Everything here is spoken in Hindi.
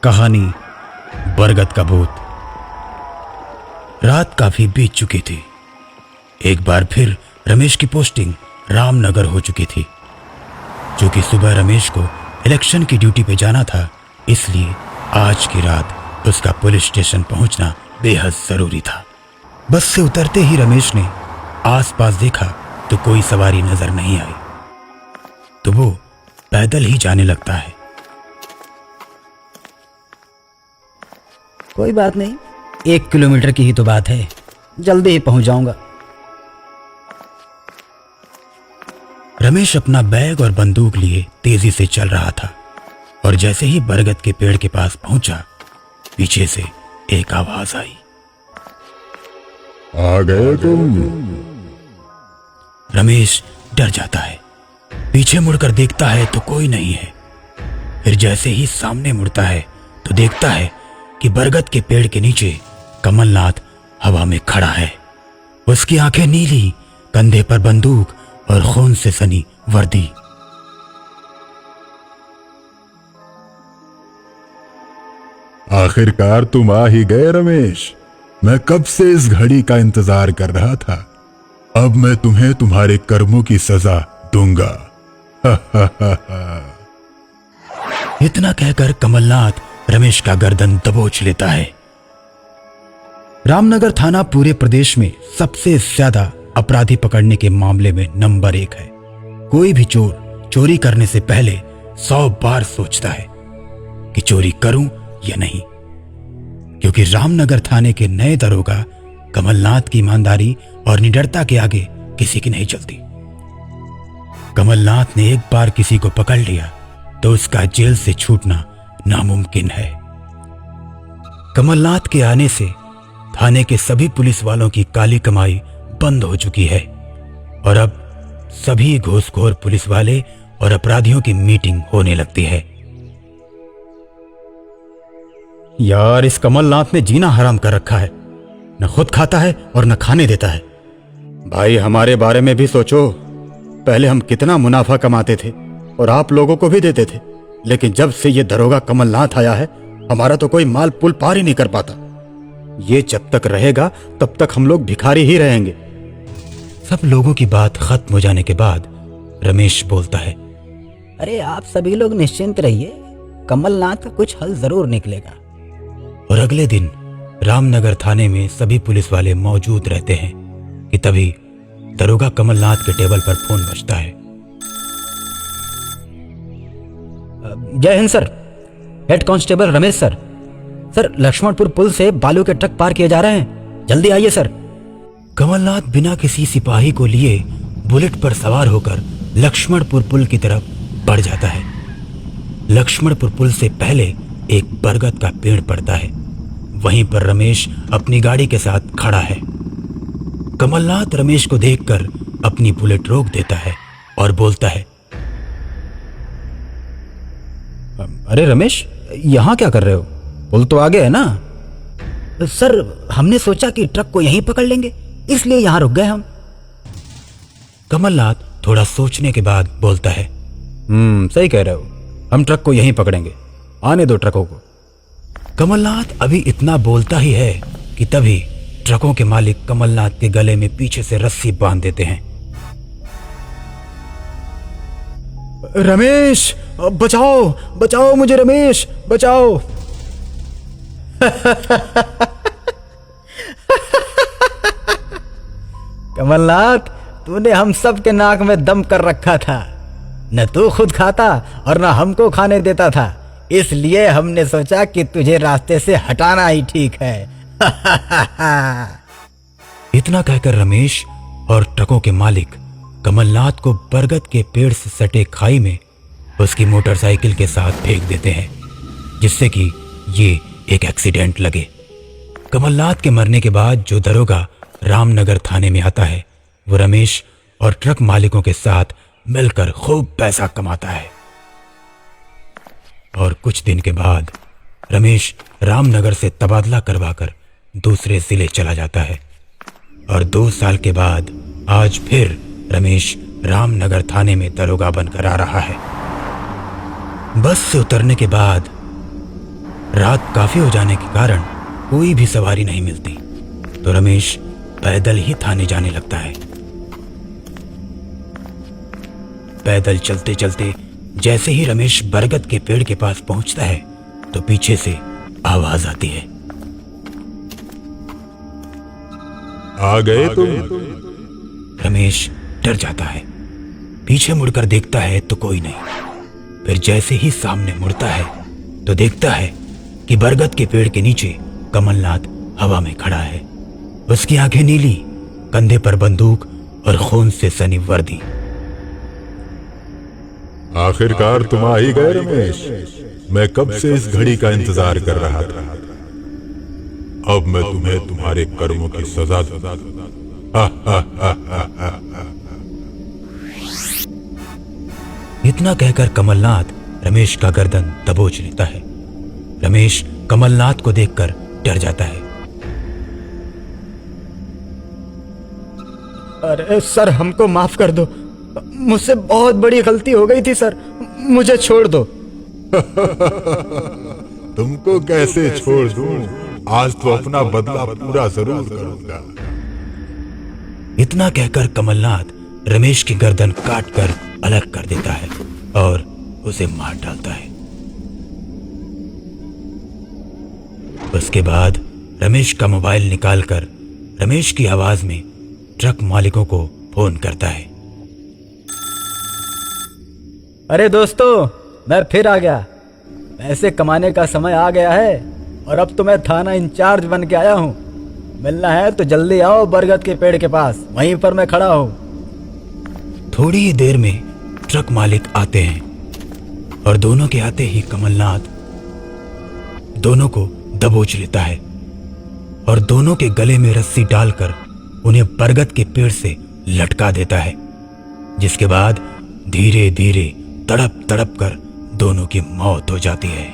कहानी बरगद का भूत। रात काफी बीत चुकी थी। एक बार फिर रमेश की पोस्टिंग रामनगर हो चुकी थी। क्योंकि सुबह रमेश को इलेक्शन की ड्यूटी पे जाना था, इसलिए आज की रात उसका पुलिस स्टेशन पहुंचना बेहद जरूरी था। बस से उतरते ही रमेश ने आसपास देखा तो कोई सवारी नजर नहीं आई, तो वो पैदल ही जाने लगता है। कोई बात नहीं, 1 किलोमीटर की ही तो बात है, जल्दी ही पहुंच जाऊंगा। रमेश अपना बैग और बंदूक लिए तेजी से चल रहा था और जैसे ही बरगद के पेड़ के पास पहुंचा, पीछे से एक आवाज आई, आ गए तुम। रमेश डर जाता है। पीछे मुड़कर देखता है तो कोई नहीं है। फिर जैसे ही सामने मुड़ता है तो देखता है कि बरगद के पेड़ के नीचे कमलनाथ हवा में खड़ा है। उसकी आंखें नीली, कंधे पर बंदूक और खून से सनी वर्दी। आखिरकार तुम आ ही गए रमेश। मैं कब से इस घड़ी का इंतजार कर रहा था। अब मैं तुम्हें तुम्हारे कर्मों की सजा दूंगा। इतना कहकर कमलनाथ रमेश का गर्दन दबोच लेता है। रामनगर थाना पूरे प्रदेश में सबसे ज्यादा अपराधी पकड़ने के मामले में नंबर 1 है। कोई भी चोर चोरी करने से पहले 100 बार सोचता है कि चोरी करूं या नहीं, क्योंकि रामनगर थाने के नए दरोगा कमलनाथ की ईमानदारी और निडरता के आगे किसी की नहीं चलती। कमलनाथ ने एक बार किसी को पकड़ लिया तो उसका जेल से छूटना नामुमकिन है। कमलनाथ के आने से थाने के सभी पुलिस वालों की काली कमाई बंद हो चुकी है और अब सभी घूसखोर पुलिस वाले और अपराधियों की मीटिंग होने लगती है। यार, इस कमलनाथ ने जीना हराम कर रखा है। न खुद खाता है और न खाने देता है। भाई, हमारे बारे में भी सोचो। पहले हम कितना मुनाफा कमाते थे और आप लोगों को भी देते थे, लेकिन जब से ये दरोगा कमलनाथ आया है, हमारा तो कोई माल पुल पार ही नहीं कर पाता। ये जब तक रहेगा तब तक हम लोग भिखारी ही रहेंगे। सब लोगों की बात खत्म हो जाने के बाद रमेश बोलता है, अरे आप सभी लोग निश्चिंत रहिए, कमलनाथ का कुछ हल जरूर निकलेगा। और अगले दिन रामनगर थाने में सभी पुलिस वाले मौजूद रहते हैं कि तभी दरोगा कमलनाथ के टेबल पर फोन बजता है। जय हिंद sir, head constable Ramesh sir. Sir, Laxmanpur पुल से बालू के ट्रक पार किए जा रहे हैं, जल्दी आइए सर। कमलनाथ बिना किसी सिपाही को लिए बुलेट पर सवार होकर लक्ष्मणपुर पुल की तरफ बढ़ जाता है। लक्ष्मणपुर पुल से पहले एक बरगद का पेड़ पड़ता है। वहीं पर रमेश अपनी गाड़ी के साथ खड़ा है। कमलनाथ रमेश को देखकर अपनी बुलेट रोक देता है और बोलता है, अरे रमेश, यहाँ क्या कर रहे हो? पुल तो आगे है ना। सर, हमने सोचा कि ट्रक को यहीं पकड़ लेंगे, इसलिए यहाँ रुक गए हम। कमलनाथ थोड़ा सोचने के बाद बोलता है, सही कह रहे हो, हम ट्रक को यहीं पकड़ेंगे, आने दो ट्रकों को। कमलनाथ अभी इतना बोलता ही है कि तभी ट्रकों के मालिक कमलनाथ के गले में पीछे से रस्सी बांध देते हैं। रमेश, बचाओ बचाओ मुझे, रमेश बचाओ। कमलनाथ, तूने हम सब के नाक में दम कर रखा था। न तू खुद खाता और न हमको खाने देता था, इसलिए हमने सोचा कि तुझे रास्ते से हटाना ही ठीक है। इतना कहकर रमेश और ट्रकों के मालिक कमलनाथ को बरगद के पेड़ से सटे खाई में उसकी मोटरसाइकिल के साथ फेंक देते हैं, जिससे कि ये एक एक्सीडेंट लगे। कमलनाथ के मरने के बाद जो दरोगा रामनगर थाने में आता है, वो रमेश और ट्रक मालिकों के साथ मिलकर खूब पैसा कमाता है। और कुछ दिन के बाद रमेश रामनगर से तबादला करवाकर दूसरे जिले चला जाता है और 2 साल के बाद आज फिर रमेश रामनगर थाने में दरोगा बनकर आ रहा है। बस से उतरने के बाद रात काफी हो जाने के कारण कोई भी सवारी नहीं मिलती, तो रमेश पैदल ही थाने जाने लगता है। पैदल चलते चलते जैसे ही रमेश बरगद के पेड़ के पास पहुंचता है तो पीछे से आवाज आती है, आ गए तुम? रमेश डर जाता है। पीछे मुड़कर देखता है तो कोई नहीं। फिर जैसे ही सामने मुड़ता है तो देखता है कि बरगद के पेड़ के नीचे कमलनाथ हवा में खड़ा है। उसकी आंखें नीली, कंधे पर बंदूक और खून से सनी वर्दी। आखिरकार तुम आ ही गए रमेश। मैं कब से इस घड़ी का इंतजार कर रहा था। अब मैं तुम्हें तुम्हारे कर्मों की सजा दूंगा। इतना कहकर कमलनाथ रमेश का गर्दन दबोच लेता है। रमेश कमलनाथ को देखकर डर जाता है। अरे सर, हमको माफ कर दो, मुझसे बहुत बड़ी गलती हो गई थी सर, मुझे छोड़ दो। तुमको कैसे छोड़ दूं? आज तो अपना बदला पूरा जरूर करूंगा। इतना कहकर कमलनाथ रमेश की गर्दन काटकर अलग कर देता है और उसे मार डालता है। उसके बाद रमेश का मोबाइल निकालकर रमेश की आवाज में ट्रक मालिकों को फोन करता है। अरे दोस्तों, मैं फिर आ गया। पैसे कमाने का समय आ गया है और अब तो मैं थाना इंचार्ज बन के आया हूँ। मिलना है तो जल्दी आओ बरगद के पेड़ के पास, वहीं पर मैं खड़ा हूँ। थोड़ी ही देर में ट्रक मालिक आते हैं और दोनों के आते ही कमलनाथ दोनों को दबोच लेता है और दोनों के गले में रस्सी डालकर उन्हें बरगद के पेड़ से लटका देता है, जिसके बाद धीरे धीरे तड़प तड़प कर दोनों की मौत हो जाती है।